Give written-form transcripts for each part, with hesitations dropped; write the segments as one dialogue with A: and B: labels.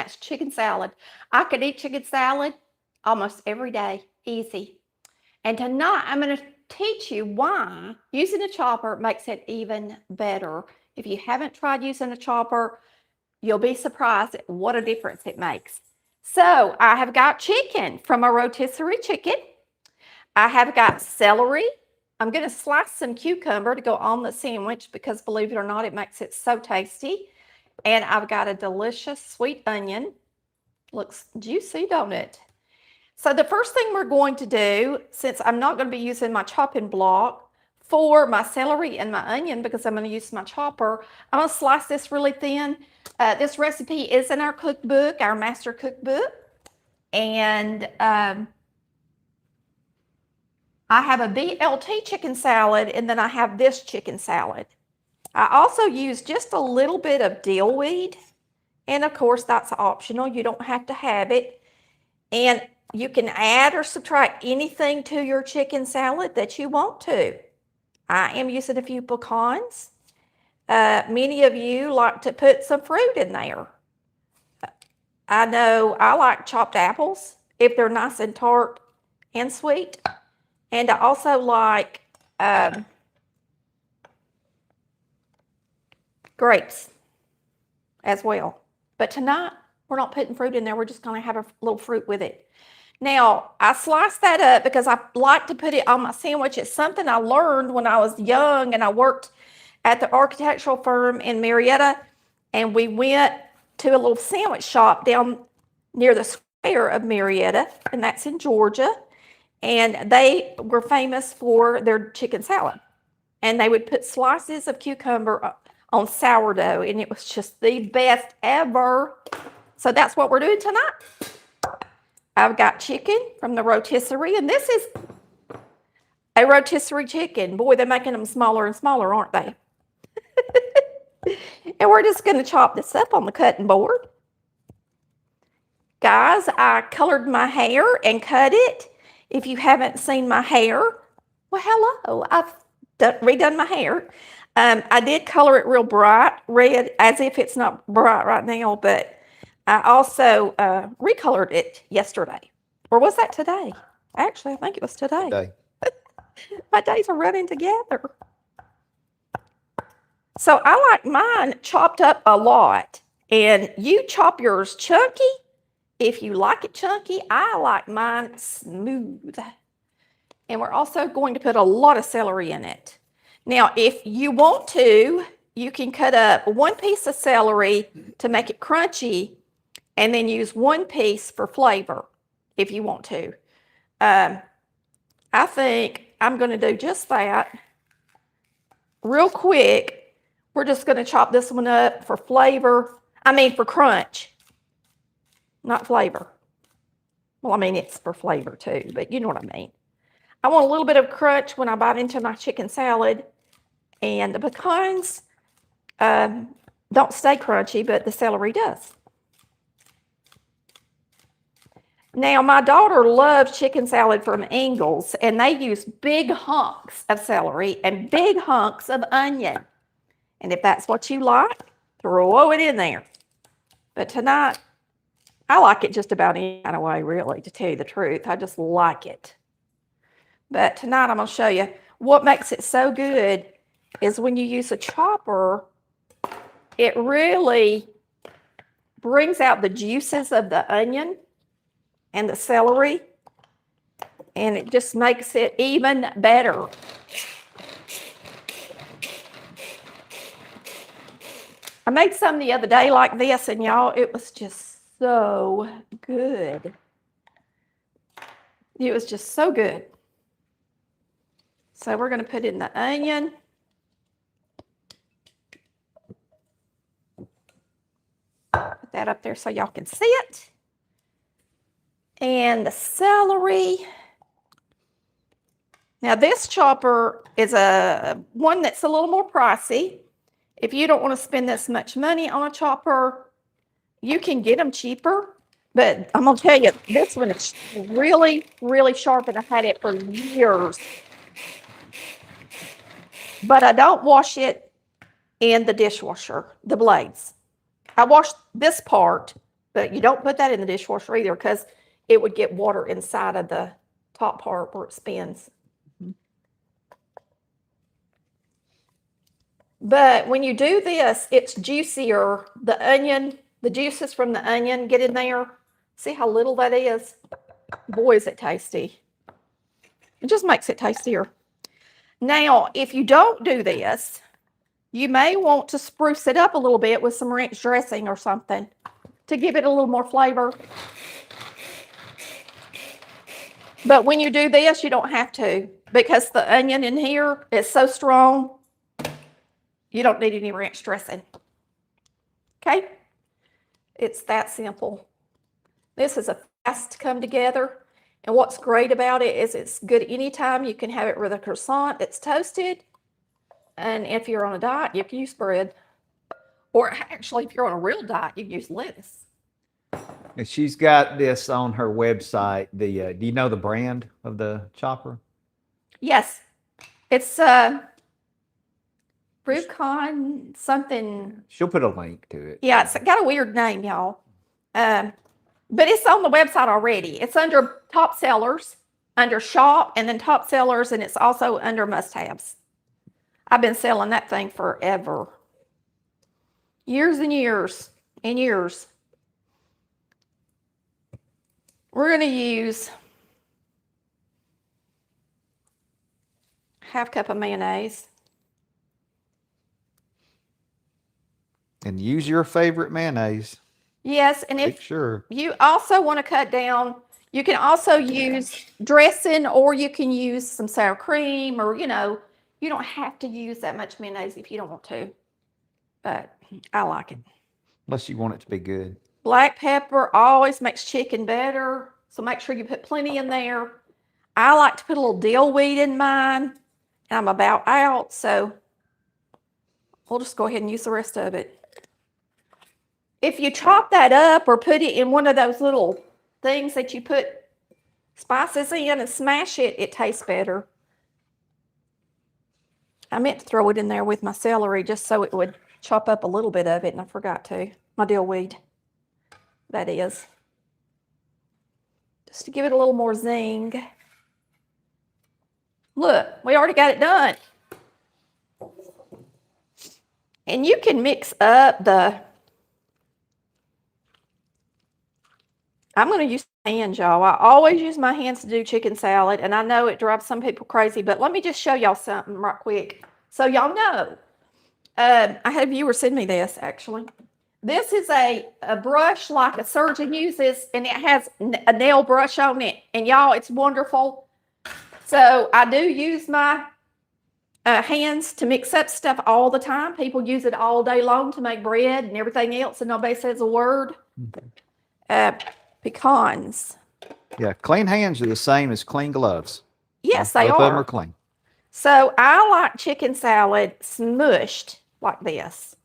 A: that's chicken salad. I could eat chicken salad almost every day, easy. And tonight, I'm going to teach you why using a chopper makes it even better. If you haven't tried using a chopper, you'll be surprised at what a difference it makes. So I have got chicken from a rotisserie chicken. I have got celery. I'm going to slice some cucumber to go on the sandwich because, believe it or not, it makes it so tasty. And I've got a delicious sweet onion. Looks juicy, don't it? So the first thing we're going to do, since I'm not going to be using my chopping block for my celery and my onion because I'm going to use my chopper, I'm going to slice this really thin. This recipe is in our cookbook, our master cookbook. And I have a BLT chicken salad, and then I have this chicken salad. I also use just a little bit of dill weed. And of course, that's optional. You don't have to have it. And you can add or subtract anything to your chicken salad that you want to. I am using a few pecans. Many of you like to put some fruit in there. I know I like chopped apples if they're nice and tart and sweet. And I also like grapes as well. But tonight, we're not putting fruit in there. We're just going to have a little fruit with it. Now, I sliced that up because I like to put it on my sandwich. It's something I learned when I was young, and I worked at the architectural firm in Marietta, and we went to a little sandwich shop down near the square of Marietta, and that's in Georgia, and they were famous for their chicken salad. And they would put slices of cucumber on sourdough, and it was just the best ever. So that's what we're doing tonight. I've got chicken from the rotisserie, and this is a rotisserie chicken. Boy, they're making them smaller and smaller, aren't they? And we're just going to chop this up on the cutting board. Guys, I colored my hair and cut it. If you haven't seen my hair, well, hello. I've redone my hair. I did color it real bright red, as if it's not bright right now, but I also recolored it yesterday. Or was that today? Actually, I think it was today. My days are running together. So I like mine chopped up a lot. And you chop yours chunky. If you like it chunky, I like mine smooth. And we're also going to put a lot of celery in it. Now, if you want to, you can cut up one piece of celery to make it crunchy, and then use one piece for flavor if you want to. I think I'm going to do just that. Real quick, we're just going to chop this one up for flavor. I mean for crunch, not flavor. Well, I mean it's for flavor too, but you know what I mean. I want a little bit of crunch when I bite into my chicken salad. And the pecans don't stay crunchy, but the celery does. Now, my daughter loves chicken salad from Ingles, and they use big hunks of celery and big hunks of onion. And if that's what you like, throw it in there. But tonight, I like it just about any kind of way, really, to tell you the truth. I just like it. But tonight, I'm going to show you what makes it so good is when you use a chopper, it really brings out the juices of the onion and the celery, and it just makes it even better. I made some the other day like this, and y'all, it was just so good. It was just so good. So we're going to put in the onion. Put that up there so y'all can see it. And the celery. Now this chopper is one that's a little more pricey. If you don't want to spend this much money on a chopper, you can get them cheaper. But I'm going to tell you, this one is really, really sharp, and I've had it for years. But I don't wash it in the dishwasher, the blades. I wash this part, But you don't put that in the dishwasher either because it would get water inside of the top part where it spins. But when you do this, it's juicier. The onion, the juices from the onion get in there. See how little that is? Boy, is it tasty. It just makes it tastier. Now, if you don't do this, you may want to spruce it up a little bit with some ranch dressing or something to give it a little more flavor. But when you do this, you don't have to because the onion in here is so strong, you don't need any ranch dressing. Okay? It's that simple. This is a fast come together. And what's great about it is it's good anytime. You can have it with a croissant that's toasted. And if you're on a diet, you can use bread. Or actually, if you're on a real diet, you can use lettuce.
B: And she's got this on her website. Do you know the brand of the chopper?
A: Yes. It's Rubicon something.
B: She'll put a link to it.
A: Yeah, it's got a weird name, y'all. But it's on the website already. It's under top sellers, under shop, and then top sellers, and it's also under must-haves. I've been selling that thing forever. Years and years and years. We're going to use half cup of mayonnaise.
B: And use your favorite mayonnaise.
A: Yes, and if you also want to cut down, you can also use dressing or you can use some sour cream or, you don't have to use that much mayonnaise if you don't want to. But I like it.
B: Unless you want it to be good.
A: Black pepper always makes chicken better, so make sure you put plenty in there. I like to put a little dill weed in mine, and I'm about out, so we'll just go ahead and use the rest of it. If you chop that up or put it in one of those little things that you put spices in and smash it, it tastes better. I meant to throw it in there with my celery just so it would chop up a little bit of it, and I forgot to. My dill weed, that is. Just to give it a little more zing. Look, we already got it done. And you can mix up I'm going to use my hands, y'all. I always use my hands to do chicken salad, and I know it drives some people crazy, but let me just show y'all something right quick so y'all know. I had a viewer send me this, actually. This is a brush like a surgeon uses, and it has a nail brush on it. And y'all, it's wonderful. So I do use my hands to mix up stuff all the time. People use it all day long to make bread and everything else, and nobody says a word. Pecans.
B: Yeah, clean hands are the same as clean gloves.
A: Yes, they are.
B: Both of them are clean.
A: So I like chicken salad smushed like this.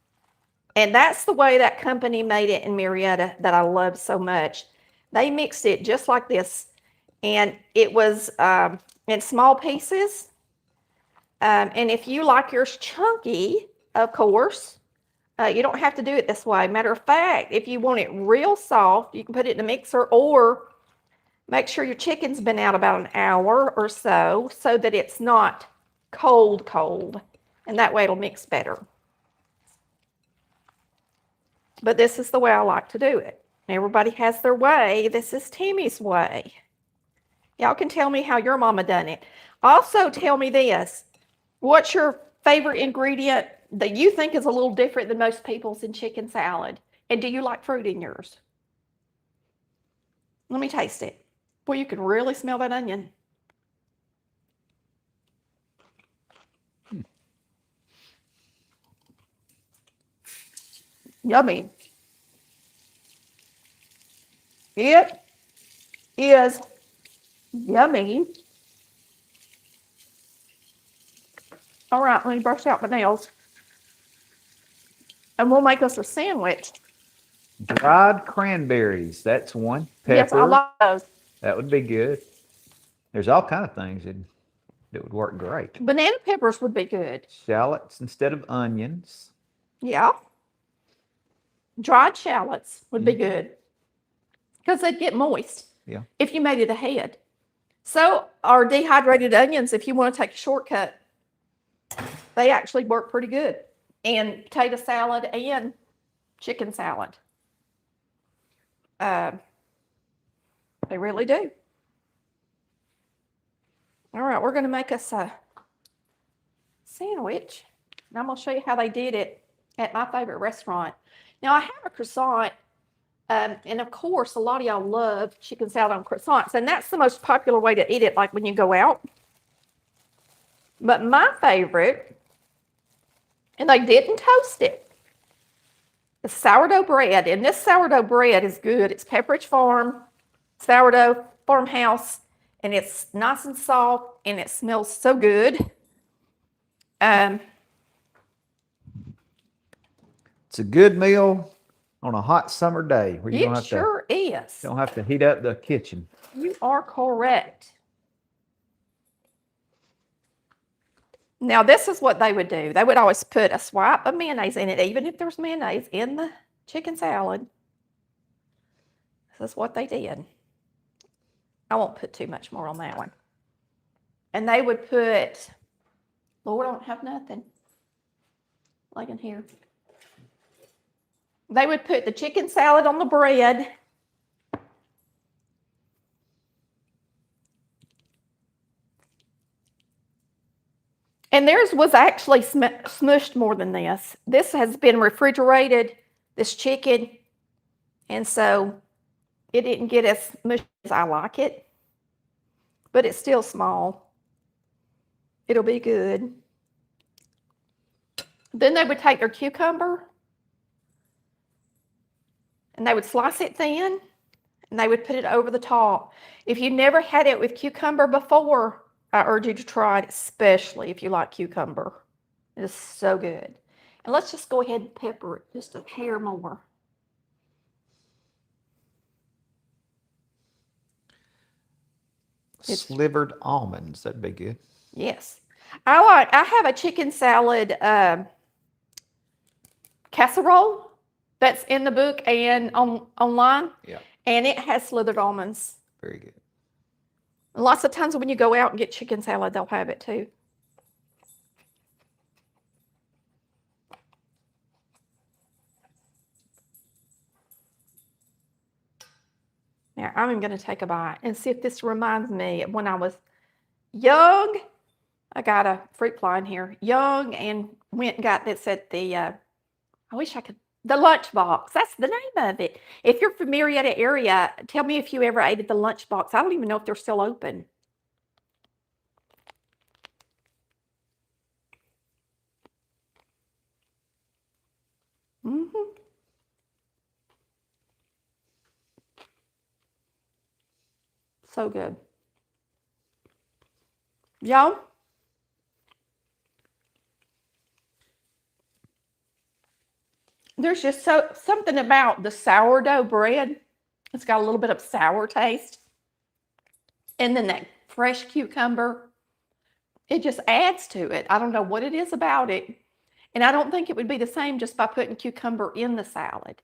A: And that's the way that company made it in Marietta that I love so much. They mixed it just like this. And it was in small pieces. And if you like yours chunky, of course, you don't have to do it this way. Matter of fact, if you want it real soft, you can put it in a mixer or make sure your chicken's been out about an hour or so that it's not cold. And that way it'll mix better. But this is the way I like to do it. Everybody has their way. This is Tammy's way. Y'all can tell me how your mama done it. Also tell me this. What's your favorite ingredient that you think is a little different than most people's in chicken salad? And do you like fruit in yours? Let me taste it. Boy, you can really smell that onion. Yummy. It is yummy. All right, let me brush out my nails. And we'll make us a sandwich.
B: Dried cranberries, that's one. Pepper.
A: Yes, I like those.
B: That would be good. There's all kind of things that would work great.
A: Banana peppers would be good.
B: Shallots instead of onions.
A: Yeah. Dried shallots would be good. because they'd get moist
B: Yeah.
A: if you made it ahead. So our dehydrated onions, if you want to take a shortcut, they actually work pretty good. And potato salad and chicken salad. They really do. All right, we're going to make us a sandwich. And I'm going to show you how they did it at my favorite restaurant. Now, I have a croissant. And of course, a lot of y'all love chicken salad on croissants. And that's the most popular way to eat it, like when you go out. But my favorite, and they didn't toast it, is sourdough bread. And this sourdough bread is good. It's Pepperidge Farm, sourdough farmhouse. And it's nice and soft. And it smells so good.
B: It's a good meal on a hot summer day where you
A: It sure is.
B: don't have to heat up the kitchen.
A: You are correct. Now, this is what they would do. They would always put a swipe of mayonnaise in it, even if there's mayonnaise in the chicken salad. This is what they did. I won't put too much more on that one. And they would put, Lord, I don't have nothing. Like in here. They would put the chicken salad on the bread. And theirs was actually smushed more than this. This has been refrigerated, this chicken, and so it didn't get as mushy as I like it, but it's still small. It'll be good. Then they would take their cucumber, and they would slice it thin, and they would put it over the top. If you never had it with cucumber before, I urge you to try it, especially if you like cucumber. It is so good. And let's just go ahead and pepper it just a hair more.
B: Slivered almonds, that'd be good.
A: Yes. I have a chicken salad casserole that's in the book and online.
B: Yeah.
A: And it has slivered almonds.
B: Very good.
A: Lots of times when you go out and get chicken salad, they'll have it too. Now, I'm going to take a bite and see if this reminds me of when I was young. I got a fruit fly in here. Young, and went and got this at the, I wish I could, the lunchbox. That's the name of it. If you're from Marietta area, tell me if you ever ate at the lunchbox. I don't even know if they're still open. So good. Y'all, there's just something about the sourdough bread. It's got a little bit of sour taste. And then that fresh cucumber, it just adds to it. I don't know what it is about it. And I don't think it would be the same just by putting cucumber in the salad.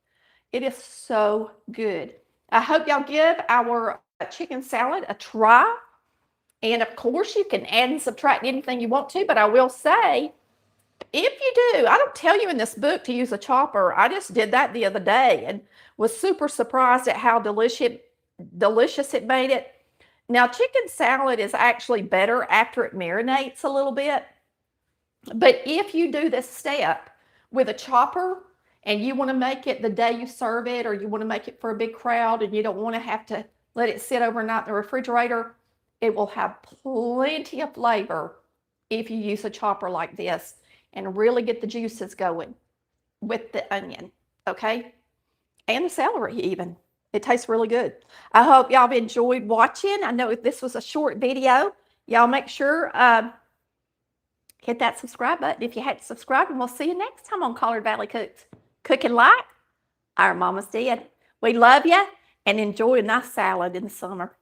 A: It is so good. I hope y'all give our chicken salad a try. And of course, you can add and subtract anything you want to, but I will say, if you do, I don't tell you in this book to use a chopper. I just did that the other day and was super surprised at how delicious it made it. Now, chicken salad is actually better after it marinates a little bit. But if you do this step with a chopper and you want to make it the day you serve it, or you want to make it for a big crowd and you don't want to have to let it sit overnight in the refrigerator, it will have plenty of flavor if you use a chopper like this and really get the juices going with the onion, okay? And the celery even. It tastes really good. I hope y'all have enjoyed watching. I know this was a short video. Y'all make sure hit that subscribe button if you hadn't subscribed, and we'll see you next time on Collard Valley Cooks. Cooking like our mamas did. We love you, and enjoy a nice salad in the summer.